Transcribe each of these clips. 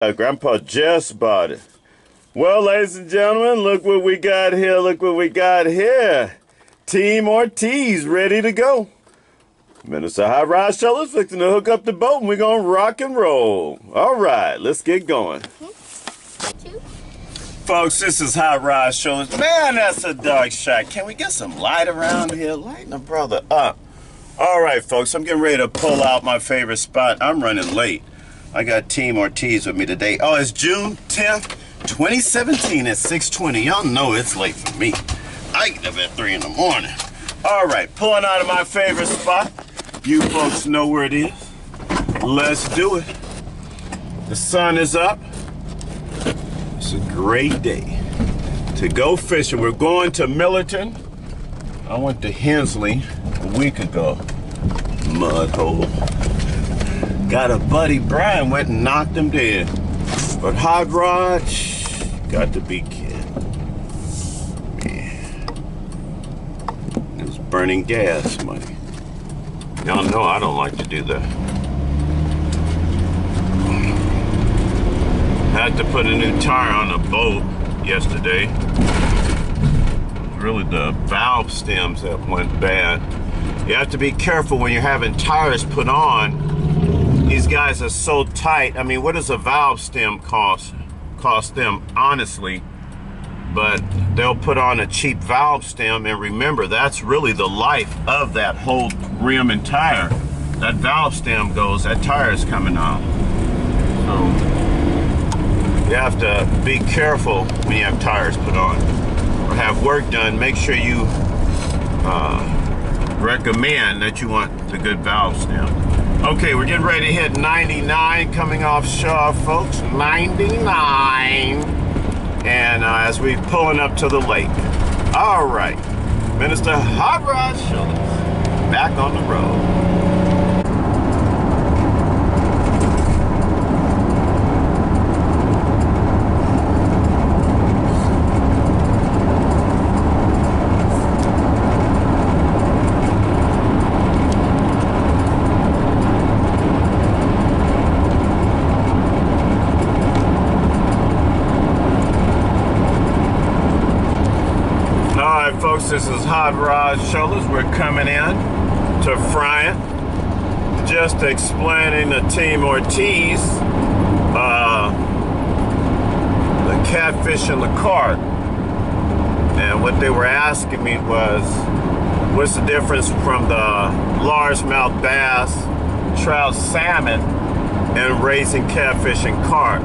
Grandpa just bought it. Well, ladies and gentlemen, look what we got here. Look what we got here. Team Ortiz ready to go. Minister Hot Rod Sholars fixing to hook up the boat and we're going to rock and roll. All right, let's get going. Folks, this is Hot Rod Sholars. Man, that's a dark shot. Can we get some light around here? Lighten the brother up. All right, folks, I'm getting ready to pull out my favorite spot. I'm running late. I got Team Ortiz with me today. Oh, it's June 10th, 2017 at 6:20. Y'all know it's late for me. I get up at 3 in the morning. All right, pulling out of my favorite spot. You folks know where it is. Let's do it. The sun is up. It's a great day to go fishing. We're going to Millerton. I went to Hensley a week ago. Mud hole. Got a buddy, Brian, went and knocked him dead. But Hot Rod, got to be kidding. Yeah. It was burning gas money. Y'all know I don't like to do that. Had to put a new tire on the boat yesterday. Really the valve stems that went bad. You have to be careful when you're having tires put on. These guys are so tight. I mean, what does a valve stem cost them, honestly? But they'll put on a cheap valve stem, and remember, that's really the life of that whole rim and tire. That valve stem goes, that tire is coming off. So you have to be careful when you have tires put on or have work done. Make sure you recommend that you want the good valve stem. Okay, we're getting ready to hit 99 coming offshore, folks. 99. And as we're pulling up to the lake. All right, Minister Hot Rod Sholars back on the road. Folks, this is Hot Rod Sholars. We're coming in to Friant, just explaining to Team Ortiz the catfish in the cart. And what they were asking me was, what's the difference from the largemouth bass, trout, salmon, and raising catfish in carp?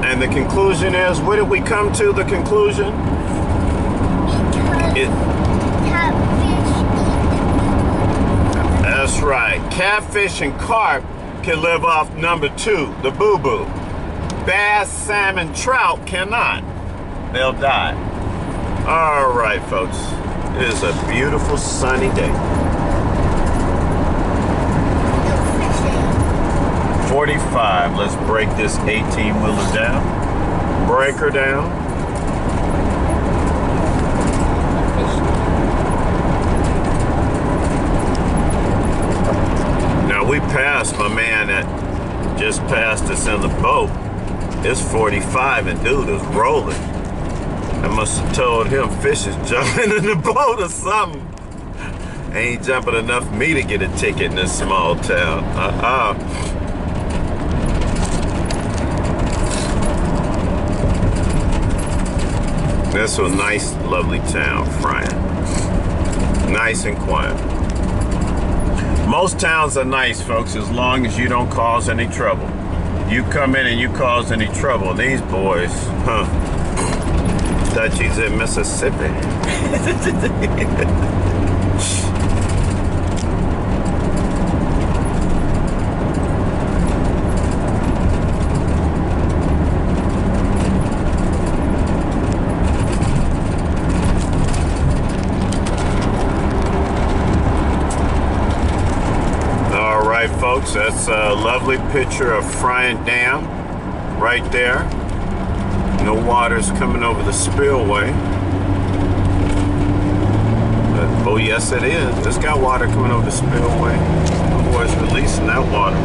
And the conclusion is, what did we come to the conclusion? That's right. Catfish and carp can live off number 2, the boo-boo. Bass, salmon, trout cannot. They'll die. All right, folks. It is a beautiful sunny day. 45. Let's break this 18-wheeler down. Break her down. We passed my man that just passed us in the boat. It's 45 and dude is rolling. I must have told him fish is jumping in the boat or something. Ain't jumping enough for me to get a ticket in this small town. That's a nice, lovely town, Friant. Nice and quiet. Most towns are nice, folks, as long as you don't cause any trouble. You come in and you cause any trouble, these boys, Dutchies in Mississippi. Folks, that's a lovely picture of Friant Dam right there. No water's coming over the spillway. Oh yes it is. It's got water coming over the spillway. The boys releasing that water.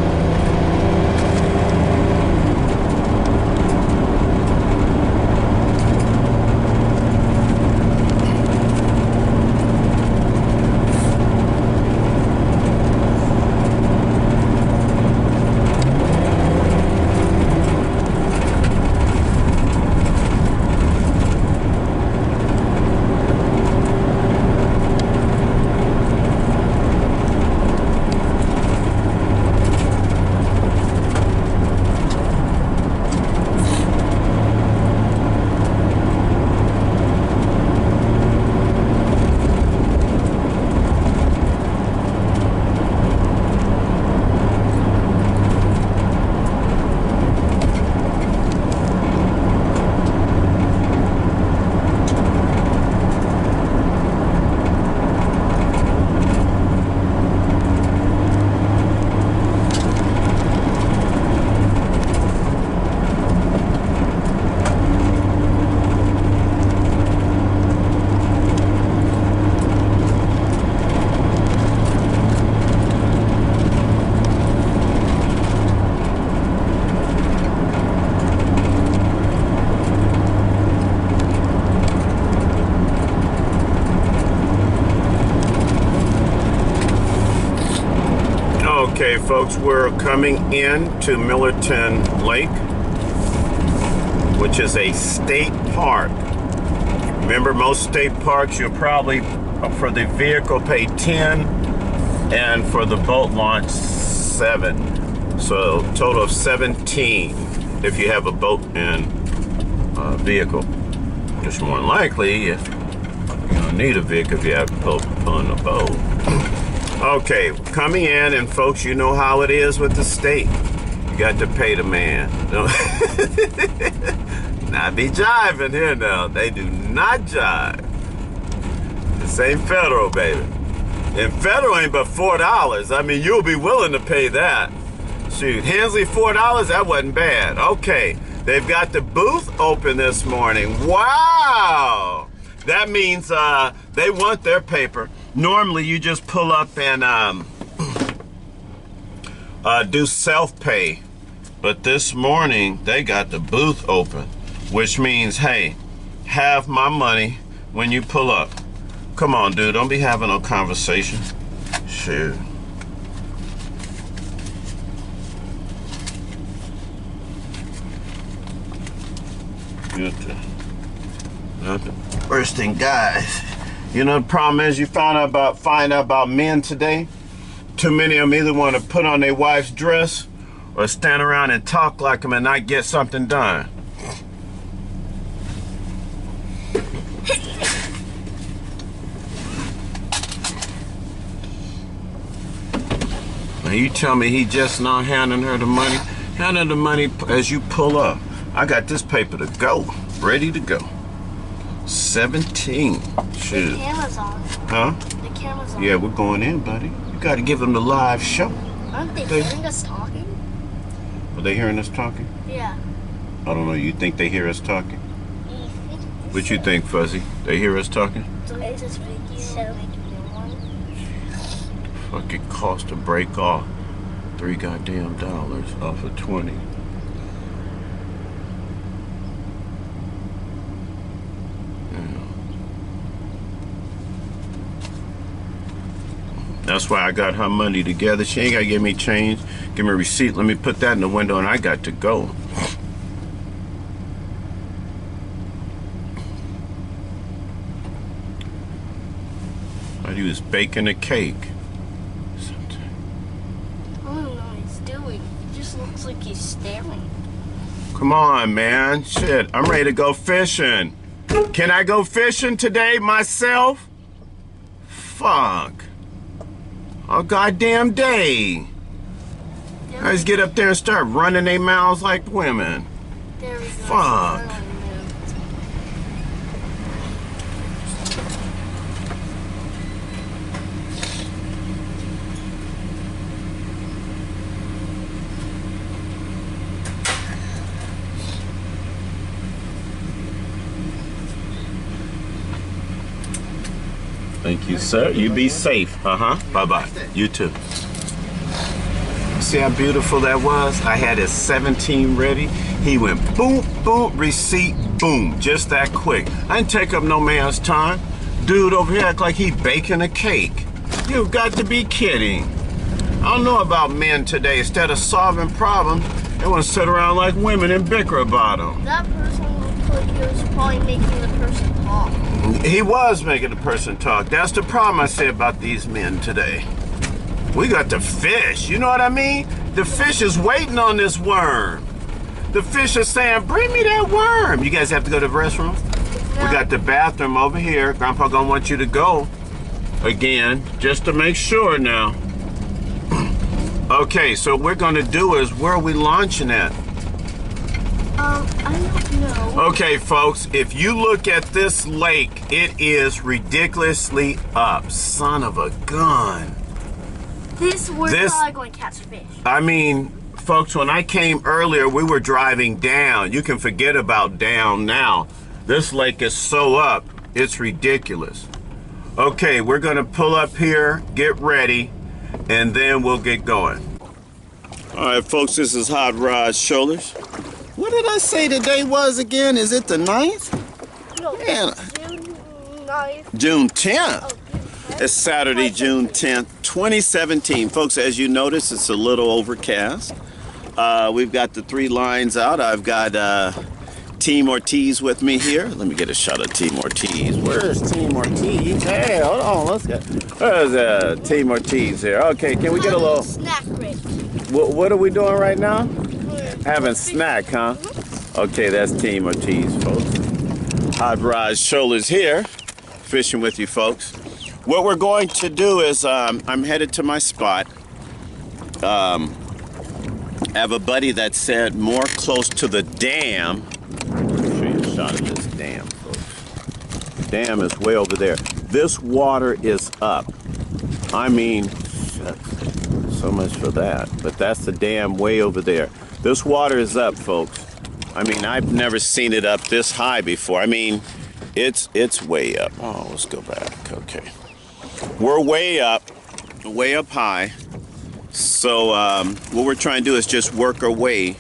folks, we're coming in to Millerton Lake, which is a state park. Remember, most state parks, you'll probably, for the vehicle, pay 10, and for the boat launch, 7. So, total of 17 if you have a boat and vehicle. Just more than likely, if you don't need a vehicle if you have to pull in a boat. Okay, coming in, and folks, you know how it is with the state. You got to pay the man. Not be jiving here now. They do not jive. This ain't federal, baby. And federal ain't but $4. I mean, you'll be willing to pay that. Shoot, Hensley, $4, that wasn't bad. Okay, they've got the booth open this morning. Wow! That means they want their paper. Normally, you just pull up and do self-pay. But this morning, they got the booth open, which means, hey, have my money when you pull up. Come on, dude, don't be having no conversation. Shoot. Not the first thing, guys. You know, the problem is you find out about men today. Too many of them either want to put on their wife's dress or stand around and talk like them and not get something done. Now you tell me he just not handing her the money? Hand her the money as you pull up. I got this paper to go, ready to go. 17. Shoot. The camera's on. Huh? The camera's on. Yeah, we're going in, buddy. You got to give them the live show. Aren't they hearing us talking? Are they hearing us talking? Yeah. I don't know. You think they hear us talking? What you think, Fuzzy? They hear us talking? Fucking cost to break off $3 goddamn off of 20. That's why I got her money together. She ain't got to give me change. Give me a receipt. Let me put that in the window and I got to go. I was baking a cake. I don't know what he's doing. It just looks like he's staring. Come on, man. Shit, I'm ready to go fishing. Can I go fishing today myself? Fuck. A goddamn day. I just get up there and start running their mouths like women. Fuck. Thank you, sir. You be safe. Bye-bye. You too. See how beautiful that was? I had his 17 ready. He went boom, boom, receipt, boom. Just that quick. I didn't take up no man's time. Dude over here act like he baking a cake. You've got to be kidding. I don't know about men today. Instead of solving problems, they want to sit around like women and bicker about them. That person looked like he was probably making the person talk. He was making the person talk. That's the problem I say about these men today. We got the fish, you know what I mean? The fish is waiting on this worm. The fish is saying, bring me that worm. You guys have to go to the restroom? No. We got the bathroom over here. Grandpa gonna want you to go again, just to make sure now. Okay, so what we're gonna do is, where are we launching at? I don't know. Okay, folks, if you look at this lake, it is ridiculously up. Son of a gun. We're probably going to catch fish. I mean, folks, when I came earlier, we were driving down. You can forget about down now. This lake is so up, it's ridiculous. Okay, we're going to pull up here, get ready, and then we'll get going. All right, folks, this is Hot Rod Sholars. What did I say today was again? Is it the 9th? No, Man. June 9th. June 10th. Oh, It's Saturday, June 10th, 2017. Folks, as you notice, it's a little overcast. We've got the 3 lines out. I've got Team Ortiz with me here. Let me get a shot of Team Ortiz. Where's Team Ortiz? Hey, hold on. Let's get. There's Team Ortiz here. Okay, can we get a little snack break? What are we doing right now? Having snack, huh? Okay, that's Team Ortiz, folks. Hot Rod Sholars here, fishing with you, folks. What we're going to do is I'm headed to my spot. I have a buddy that said more close to the dam. I'll show you a shot of this dam, folks. The dam is way over there. This water is up. I mean, so much for that. But that's the dam way over there. This water is up, folks. I mean, I've never seen it up this high before. I mean, it's way up. Oh, let's go back. Okay. We're way up high. So what we're trying to do is just work our way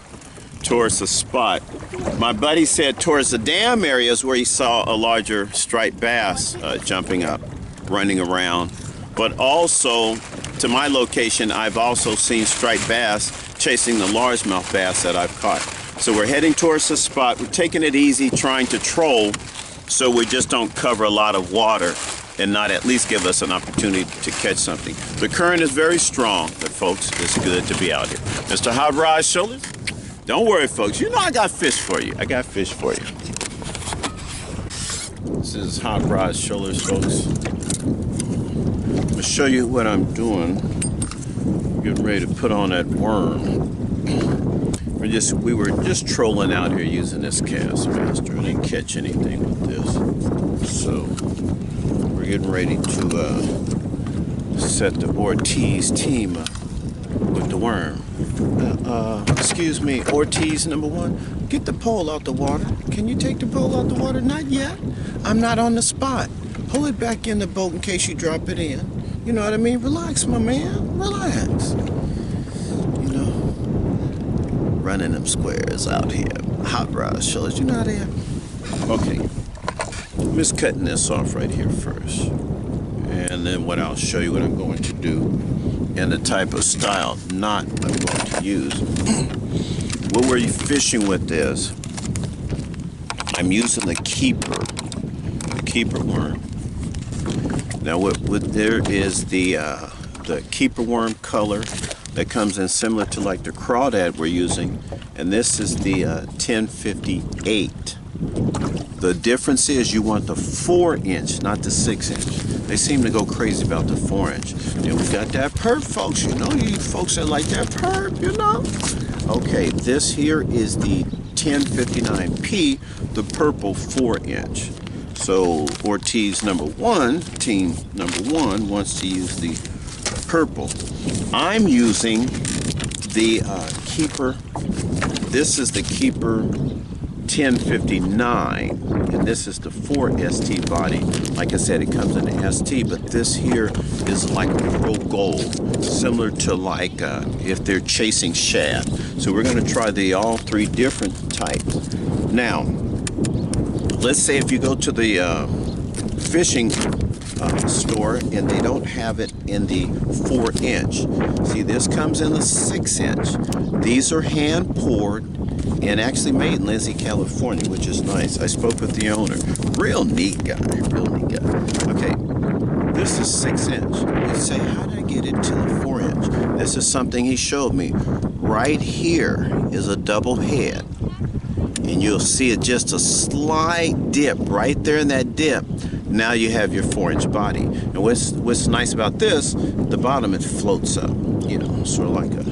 towards the spot. My buddy said towards the dam areas where he saw a larger striped bass jumping up, running around. But also, to my location, I've also seen striped bass chasing the largemouth bass that I've caught. So we're heading towards the spot. We're taking it easy, trying to troll so we just don't cover a lot of water and not at least give us an opportunity to catch something. The current is very strong, but folks, it's good to be out here. Mr. Hot Rod Sholars, don't worry, folks. You know I got fish for you. I got fish for you. This is Hot Rod Sholars, folks. I'll show you what I'm doing. Getting ready to put on that worm. We were just trolling out here using this cast master. I didn't catch anything with this. So we're getting ready to set the Ortiz team up with the worm. Excuse me, Ortiz number 1. Get the pole out the water. Can you take the pole out the water? Not yet. I'm not on the spot. Pull it back in the boat in case you drop it in. You know what I mean? Relax, my man. Relax. You know, running them squares out here. Hot Rod Sholars, you know how they are? Okay. I'm just cutting this off right here first. And then what I'll show you what I'm going to do and the type of style knot I'm going to use. What we're fishing with is I'm using the keeper worm. Now what there is the keeper worm color that comes in similar to like the crawdad we're using, and this is the 1058. The difference is you want the 4-inch, not the 6-inch. They seem to go crazy about the 4-inch. And we got that perp, folks. You know, you folks that like that perp, you know. Okay, this here is the 1059P, the purple 4-inch. So Ortiz number 1, team number 1, wants to use the purple. I'm using the keeper. This is the keeper 1059, and this is the 4ST body. Like I said, it comes in the ST, but this here is like a pearl gold, similar to like if they're chasing shad. So we're going to try all 3 different types. Now, let's say if you go to the fishing store and they don't have it in the 4-inch. See, this comes in the 6-inch. These are hand poured and actually made in Lindsay, California, which is nice. I spoke with the owner. Real neat guy, real neat guy. Okay, this is 6-inch. You say, how did I get it to the 4-inch? This is something he showed me. Right here is a double head. And you'll see it just a slight dip right there in that dip. Now you have your 4-inch body. And what's nice about this, the bottom, it floats up, you know, sort of like a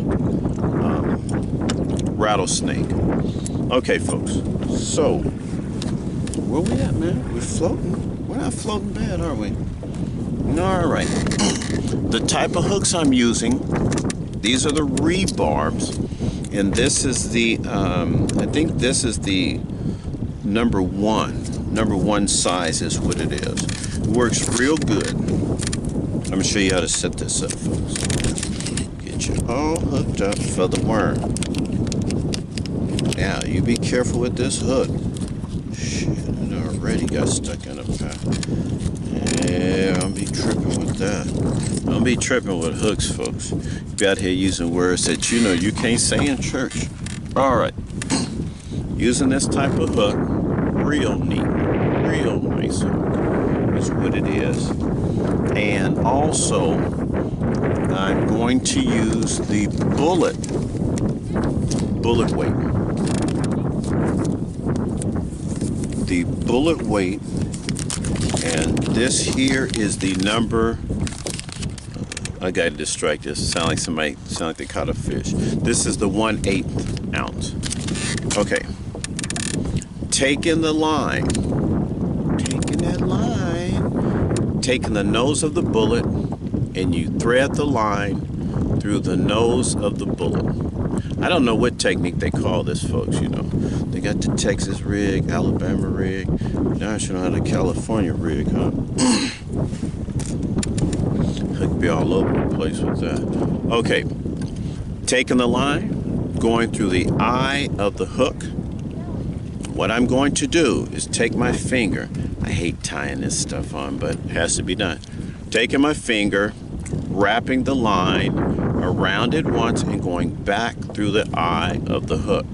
rattlesnake. Okay, folks, so where we at, man? We're floating. We're not floating bad, are we? All right. The type of hooks I'm using, these are the rebarbs, and this is the I think this is the number 1 size is what it is. It works real good. I'm gonna show you how to set this up, folks. Get you all hooked up for the worm. Now you be careful with this hook. Shit, already got stuck in a pack. Yeah, I'll be tripping with that. Don't be tripping with hooks, folks. You be out here using words that you know you can't say in church. All right. Using this type of hook, real neat, real nice hook is what it is. And also, I'm going to use the bullet weight. The bullet weight, and this here is the number. I got distracted. Sound like they caught a fish. This is the 1/8 ounce. Okay. Taking the line, taking the nose of the bullet, and you thread the line through the nose of the bullet. I don't know what technique they call this, folks, you know. They got the Texas rig, Alabama rig, now I should know how the California rig, huh? I'd be all over the place with that. Okay, taking the line, going through the eye of the hook. What I'm going to do is take my finger. I hate tying this stuff on, but it has to be done. Taking my finger, wrapping the line around it once and going back through the eye of the hook.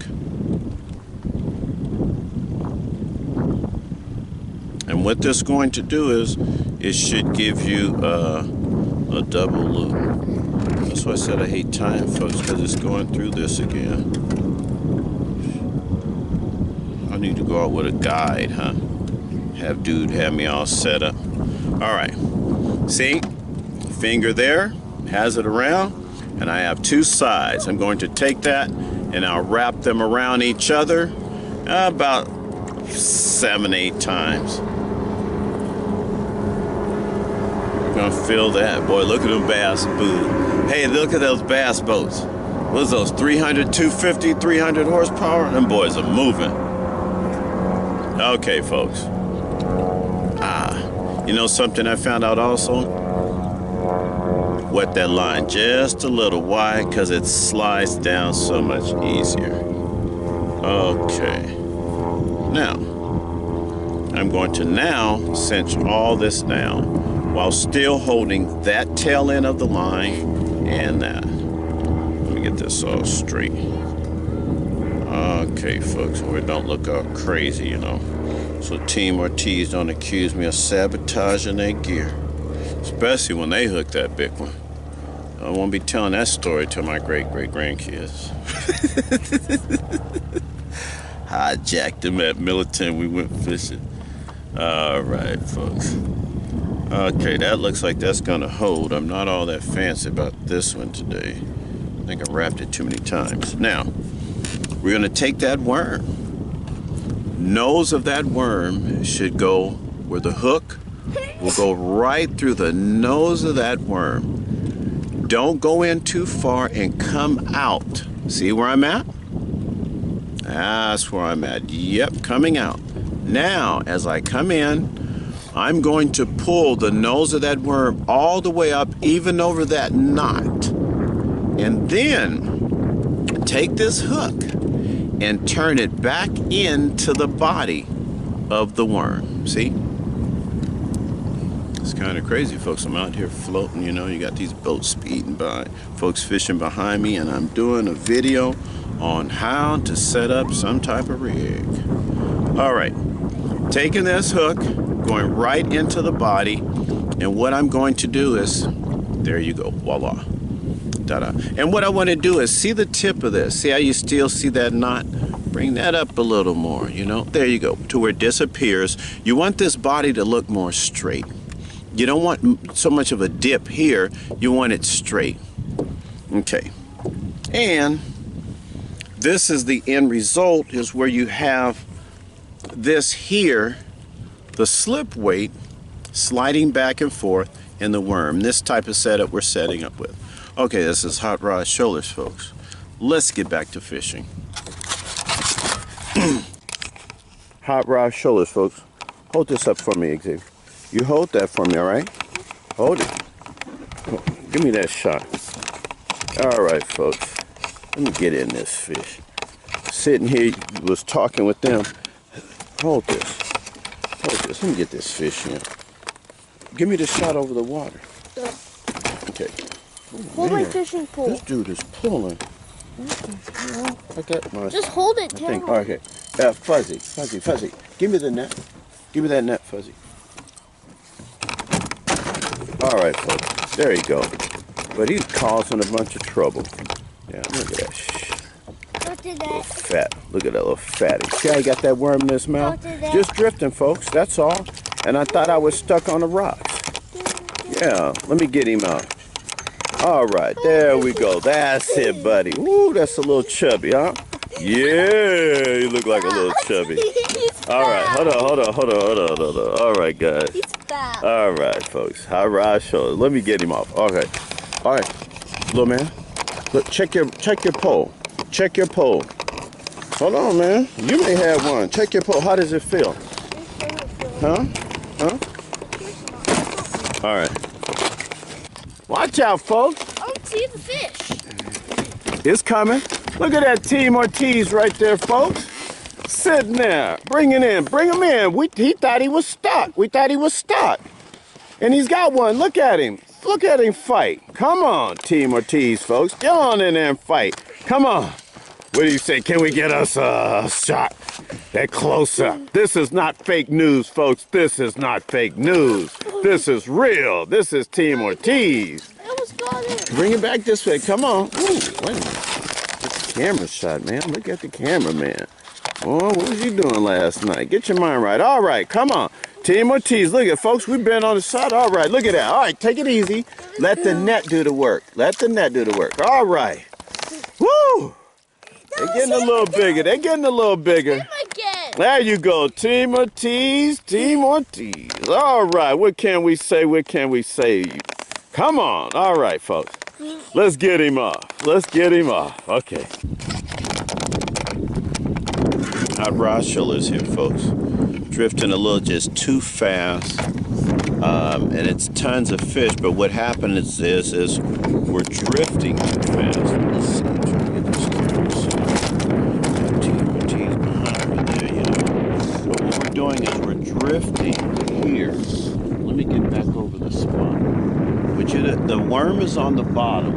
And what this is going to do is it should give you a double loop. That's why I said I hate tying, folks, because it's going through this again. I need to go out with a guide, huh? Have dude have me all set up. All right, see, finger there, has it around, and I have two sides. I'm going to take that and I'll wrap them around each other about 7-8 times. We're gonna feel that. Boy, look at them bass boats. Hey, look at those bass boats. What's those, 300, 250, 300 horsepower? Them boys are moving. Okay, folks. You know something I found out also? Wet that line just a little. Why? Because it slides down so much easier. Okay. Now, I'm going to now cinch all this down while still holding that tail end of the line and that. Let me get this all straight. Okay, folks, we don't look all crazy, you know. So Team Ortiz don't accuse me of sabotaging their gear. Especially when they hook that big one. I won't be telling that story to my great-great-grandkids. Hijacked them at Millerton, we went fishing. All right, folks. Okay, that looks like that's gonna hold. I'm not all that fancy about this one today. I think I wrapped it too many times. Now, we're gonna take that worm. Nose of that worm should go where the hook will go right through the nose of that worm. Don't go in too far and come out. See where I'm at? That's where I'm at. Yep, coming out. Now, as I come in, I'm going to pull the nose of that worm all the way up, even over that knot. And then take this hook and turn it back into the body of the worm. See? It's kind of crazy, folks. I'm out here floating, you know, you got these boats speeding by, folks fishing behind me, and I'm doing a video on how to set up some type of rig. All right, taking this hook, going right into the body, and what I'm going to do is, there you go, voila. Ta-da. And what I want to do is see the tip of this. See how you still see that knot? Bring that up a little more, you know? There you go, to where it disappears. You want this body to look more straight. You don't want so much of a dip here. You want it straight. Okay. And this is the end result, is where you have this here, the slip weight, sliding back and forth in the worm. This type of setup we're setting up with. Okay, this is Hot Rod Sholars, folks. Let's get back to fishing. Hot Rod Sholars, folks. Hold this up for me, Xavier. You hold that for me, all right? Hold it. Oh, give me that shot. All right, folks. Let me get in this fish. Sitting here, was talking with them. Hold this. this. Let me get this fish in. Give me the shot over the water. Okay. Oh, hold my fishing pole. This dude is pulling. Like that. Just hold it down. Okay. Fuzzy. Give me the net. Give me that net, Fuzzy. All right, folks. There you go. But he's causing a bunch of trouble. Yeah, look at that. Look at that. Fat. Look at that little fatty. See how he got that worm in his mouth? Just drifting, folks. That's all. And I thought I was stuck on the rocks. Yeah. Let me get him out. All right. There we go. That's it, buddy. Ooh, that's a little chubby, huh? Yeah. You look like a little chubby. All right. Hold on. All right, guys. All right, folks. High-rise shoulders. Let me get him off. Okay. All right. Little man. Look, check your pole. Check your pole. Hold on, man. You may have one. Check your pole. How does it feel? Huh? All right. Watch out, folks. Oh, see the fish. It's coming. Look at that Team Ortiz right there, folks. Sitting there. Bring it in. Bring him in. He thought he was stuck. We thought he was stuck. And he's got one. Look at him. Look at him fight. Come on, Team Ortiz, folks. Get on in there and fight. Come on. What do you say? Can we get us a shot? That close up. This is not fake news, folks. This is not fake news. This is real. This is Team Ortiz. Bring it back this way. Come on. Ooh, wait a minute. It's a camera shot, man. Look at the cameraman. Oh, what was you doing last night? Get your mind right. All right, come on. Team Ortiz, look at folks, we've been on the shot. All right, look at that. All right, take it easy. Let the net do the work. Let the net do the work. All right. Woo! They're getting a little bigger. They're getting a little bigger. There you go. Team Ortiz. Team Ortiz. All right, what can we say? What can we say? Come on. All right, folks. Let's get him off. Let's get him off. Okay. High-rise Sholars here, folks. Drifting a little just too fast. And it's tons of fish, but what happens is we're drifting too fast. Let's see, I'm trying to get this camera. Team Ortiz behind me there, you know. But what we're doing is we're drifting here. Let me get back over the spot. But the worm is on the bottom,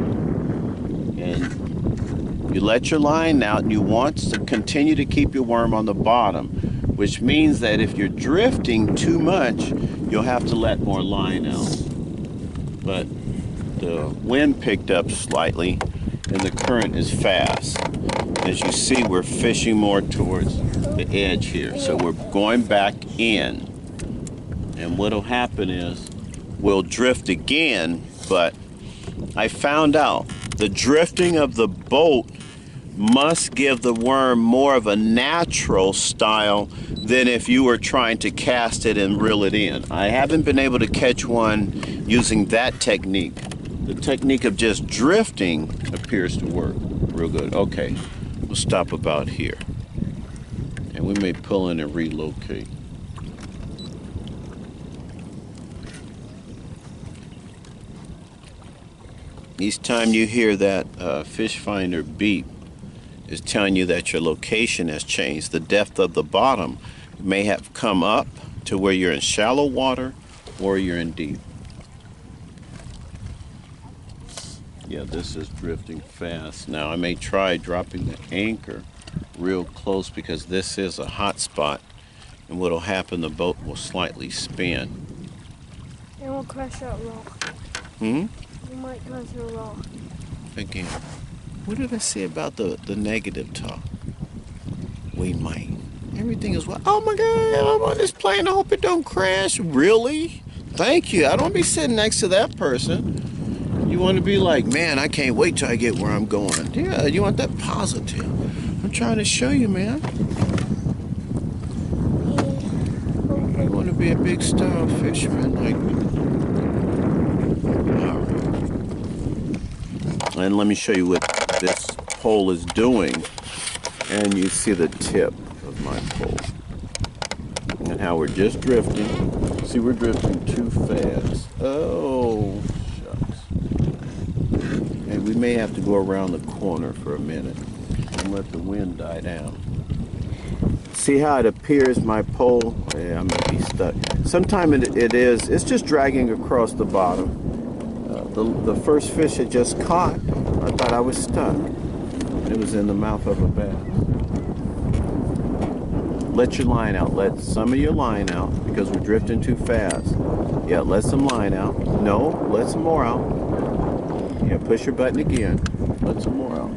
and you let your line out, and you want to continue to keep your worm on the bottom, which means that if you're drifting too much, you'll have to let more line out. But the wind picked up slightly, and the current is fast. As you see, we're fishing more towards the edge here, so we're going back in. And what'll happen is we'll drift again, but I found out the drifting of the boat must give the worm more of a natural style than if you were trying to cast it and reel it in. I haven't been able to catch one using that technique. The technique of just drifting appears to work real good. Okay, we'll stop about here. And we may pull in and relocate. Each time you hear that fish finder beep, is telling you that your location has changed. The depth of the bottom may have come up to where you're in shallow water or you're in deep. Yeah, this is drifting fast. Now I may try dropping the anchor real close because this is a hot spot, and what'll happen, the boat will slightly spin. It will crush that rock. Hmm? You might crush a rock. Again. What did I say about the negative talk? We might. Everything is what? Oh my God, I'm on this plane. I hope it don't crash. Really? Thank you. I don't want to be sitting next to that person. You want to be like, man, I can't wait till I get where I'm going. Yeah, you want that positive. I'm trying to show you, man. You want to be a big style fisherman like me. All right. And let me show you what this pole is doing, and you see the tip of my pole and how we're just drifting. See, we're drifting too fast. Oh shucks. And we may have to go around the corner for a minute and let the wind die down. See how it appears my pole? Yeah, I'm gonna be stuck. Sometimes it's just dragging across the bottom. The first fish it just caught, I thought I was stuck. It was in the mouth of a bass. Let your line out. Let some of your line out because we're drifting too fast. Yeah, let some line out. No, let some more out. Yeah, push your button again. Let some more out.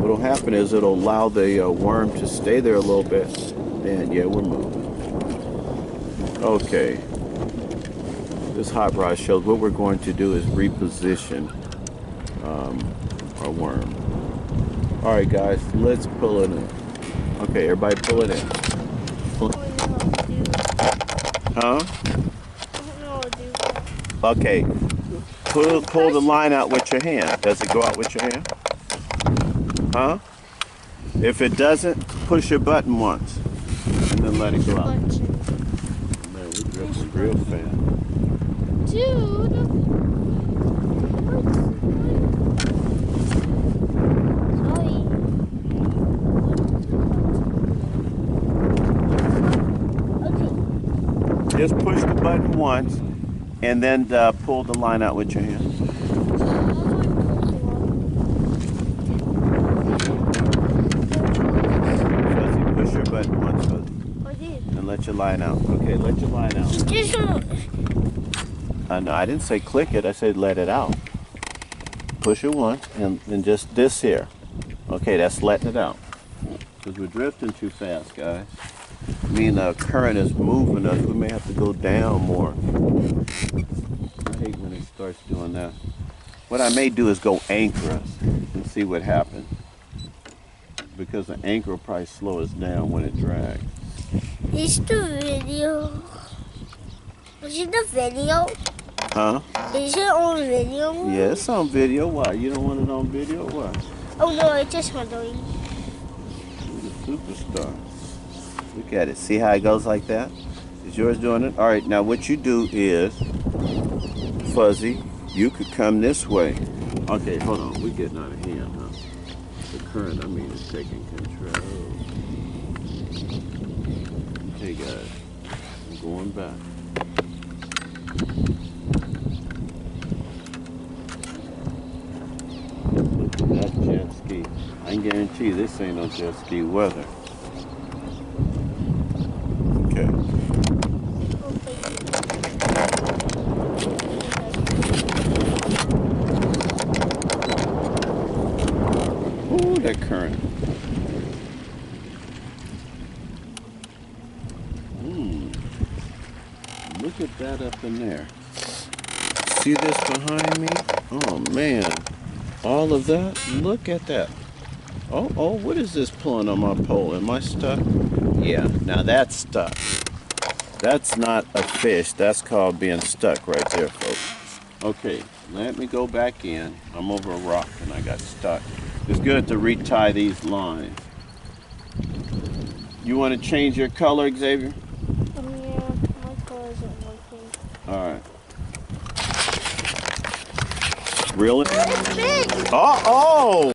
What'll happen is it'll allow the worm to stay there a little bit. And yeah, we're moving. Okay. This hot rod shows what we're going to do is reposition our worm. All right, guys, let's pull it in. Okay, everybody pull it in. Huh? Okay. Pull the line out with your hand. Does it go out with your hand? Huh? If it doesn't, push your button once and then let it go out. Man, we're drifting real fast. Dude. Just push the button once and then pull the line out with your hand. Fuzzy, push your button once, Fuzzy. I did. And let your line out. Okay, let your line out. No, I didn't say click it, I said let it out. Push it once and then just this here. Okay, that's letting it out. Because we're drifting too fast, guys. I mean, the current is moving us. We may have to go down more. I hate when it starts doing that. What I may do is go anchor us and see what happens. Because the anchor will probably slow us down when it drags. Is the video? Is it the video? Huh? Is it on video? Yeah, it's on video. Why? You don't want it on video or what? Oh no, it's just wondering. You're the superstar. Look at it. See how it goes like that? Is yours doing it? All right, now what you do is, Fuzzy, you could come this way. Okay, hold on. We're getting out of hand, huh? The current, I mean, is taking control. Okay, guys. I'm going back. Look at that jet ski. I can guarantee you this ain't no jet ski weather. Okay. Ooh, that current. Look at that up in there. See this behind me? Oh man. All of that? Look at that. Oh, what is this pulling on my pole? Am I stuck? Yeah, now that's stuck. That's not a fish. That's called being stuck right there, folks. Okay, let me go back in. I'm over a rock and I got stuck. It's good to retie these lines. You want to change your color, Xavier? Yeah, my color isn't working. All right. Really? It's big. Uh-oh!